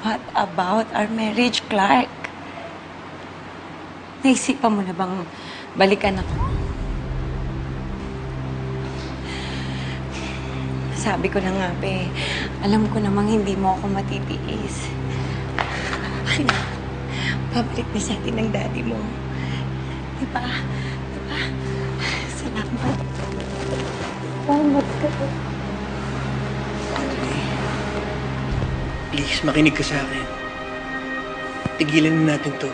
What about our marriage, Clark? Naisipan mo na bang balikan ako? Sabi ko na nga, be, alam ko namang hindi mo ako matitiis. Pabalik na sa atin ng daddy mo. Diba? Diba? Salamat. Salamat ka. Please, makinig ka sa akin. Tigilan na natin to.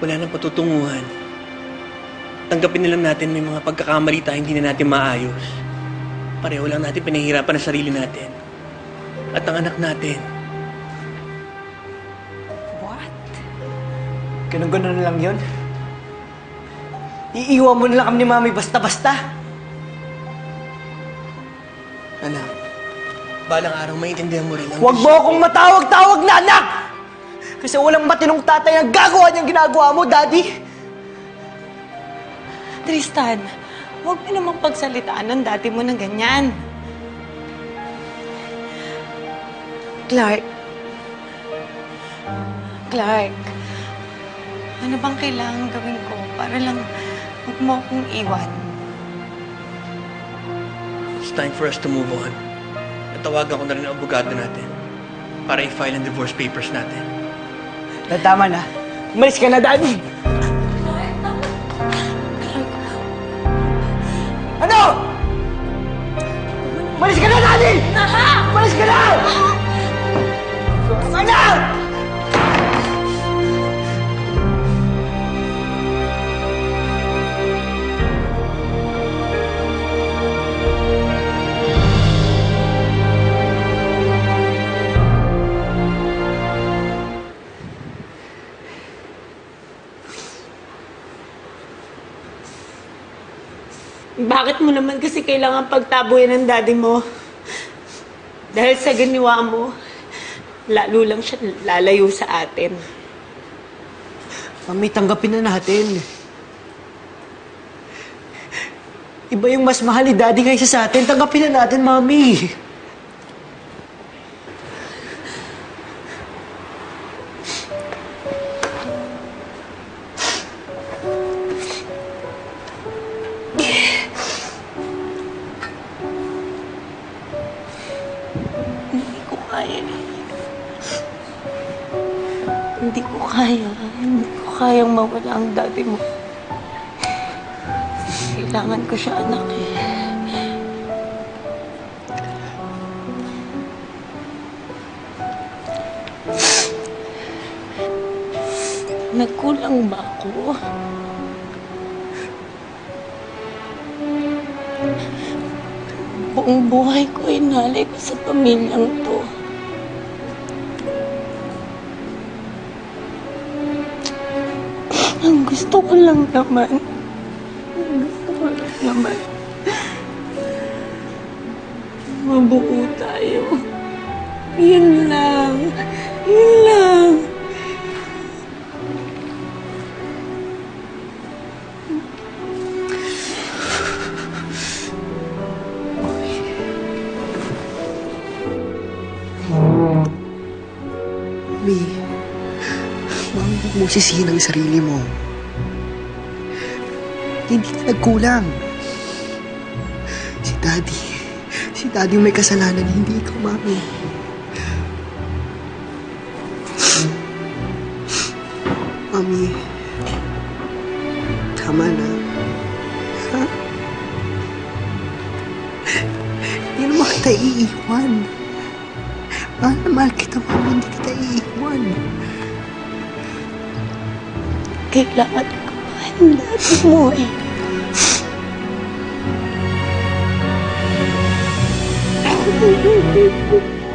Wala nang patutunguhan. Tanggapin na lang natin may mga pagkakamali tayo hindi na natin maayos. Pareho lang natin pinahihirapan ang sarili natin. At ang anak natin. What? Ganun-ganun lang yun? Iiwan mo na lang kami ni Mami basta-basta? Anak, balang araw maintindihan mo rin ang... Huwag mo akong matawag-tawag na anak! Kasi walang matinong tatay ang gagawa niyang ginagawa mo, Daddy! Tristan, huwag mo namang pagsalitaan ng dati mo na ganyan. Clark. Clark. Ano bang kailangan gawin ko para lang huwag mo akong iwan? It's time for us to move on. Natawagan ko na rin ang abogado natin para i-file ang divorce papers natin. Tama na. Umalis ka na, Daddy! Ano? Umalis ka na, Daddy! Umalis ka na! Tama na! Bakit mo naman kasi kailangan pagtaboy ng daddy mo? Dahil sa ginawa mo, lalo lang siya lalayo sa atin. Mami, tanggapin na natin. Iba yung mas mahal ni Daddy kaysa sa atin. Tanggapin na natin, Mami. Hindi ko kaya. Hindi ko kayang mawala ang daddy mo. Kailangan ko siya, anak eh. Nagkulang ba ako? Buong buhay ko inalay ko sa pamilyang to. Ang gusto ko lang naman. Mabuo tayo. Yun lang. Yun lang. Mami, huwag mo sisihin ang sarili mo. Hindi ka nagkulang. Si Daddy yung may kasalanan, hindi ikaw, Mami. Mami, tama na. Ha? Hindi naman kita iiwan. Mahal na mahal kita, Mami. Hindi kita iiwan. Kailangan ko pa ang dati mo eh. Thank you.